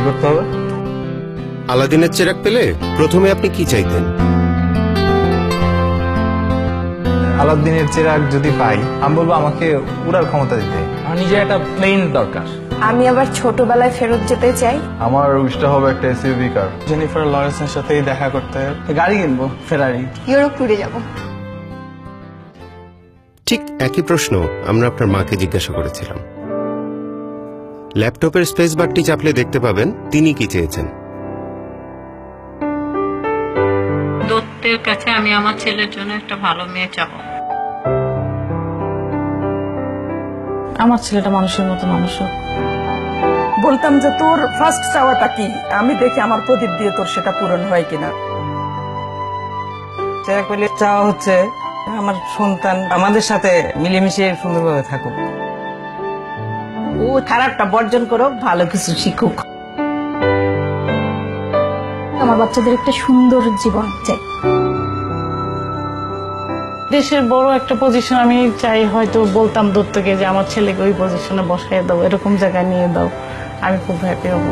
করতে হবে? আলাদিনের চেরাগ পেলে প্রথমে আপনি কি চাইতেন? আলাদিনের চেরাগ যদি পাই, আমি বলবো আমাকে উড়ার ক্ষমতা দিতে। আমার নিজের একটা প্লেন দরকার। আমি আবার ছোটবেলায় ফেরত যেতে চাই। আমার উইশটা হবে একটা এসইউভি কার। জেনিফার লরেন্সের সাথেই দেখা করতে গাড়ি কিনবো, ফেরারি। ইউরোপ ট্যুরে যাব। ঠিক একই প্রশ্ন আমরা আপনার মাকে জিজ্ঞাসা করেছিলাম। ল্যাপটপের স্পেস বারটি চাপলে দেখতে পাবেন তিনি কি চেয়েছেন। দত্তের কাছে আমি আমার ছেলের জন্য একটা ভালো মেয়ে চাবো। আমার ছেলেটা মানুষের মতো মানুষ হোক। বলতাম যে তোর ফার্স্ট চাওয়াটা কি, আমি দেখি আমার প্রদীপ দিয়ে তোর সেটা পূরণ হয় কিনা। চেরাগ পেলে চাওয়া হচ্ছে আমার সন্তান আমাদের সাথে মিলেমিশে সুন্দরভাবে থাকুক। ও খারাপটা বর্জন করুক, ভালো কিছু শিখুক। আমার বাচ্চাদের একটা সুন্দর জীবন চাই। দেশের বড় একটা পজিশন আমি চাই, হয়তো বলতাম দত্তকে যে আমার ছেলেকে ওই পজিশনে বসাই দাও, এরকম জায়গায় নিয়ে দাও, আমি খুব হ্যাপি হব।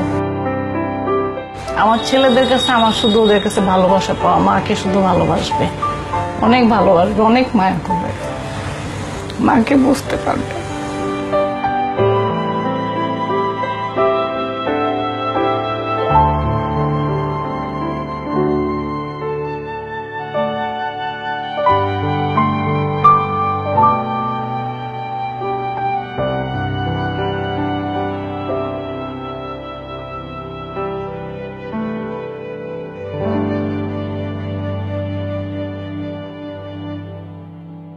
আমার ছেলেদের কাছে আমার শুধু ওদের কাছে ভালোবাসা পাওয়া, মাকে শুধু ভালোবাসবে, অনেক ভালোবাসবে, অনেক মায়া করবে, মাকে বুঝতে পারবে।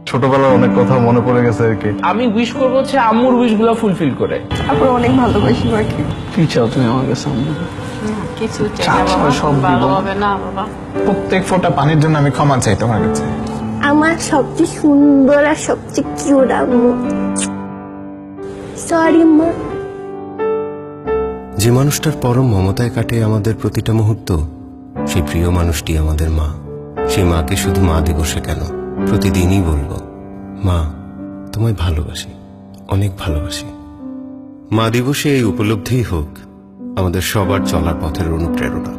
ছোটবেলার অনেক কথা মনে পড়ে গেছে আর কি। আমি উইশ করবো হচ্ছে আম্মুর উইশ গুলো ফুলফিল করে। তারপর অনেক ভালোবাসি মাকে। কি চাও তুমি আমার কাছে? কিছু সব ভালো হবে না বাবা। প্রত্যেক ফোঁটা পানির জন্য আমি ক্ষমা চাই তোমার কাছে। আমার সবচেয়ে সুন্দর আর সবচেয়ে কিউট আম্মু। সরি মা। যে মানুষটার পরম মমতায় কাটে আমাদের প্রতিটা মুহূর্ত, সেই প্রিয় মানুষটি আমাদের মা। সেই মাকে শুধু মা দিবসে কেন, প্রতিদিনই বলবো, মা তোমায় ভালোবাসি, অনেক ভালোবাসি। মা দিবসে এই উপলব্ধিই হোক আমাদের সবার চলার পথের অনুপ্রেরণা।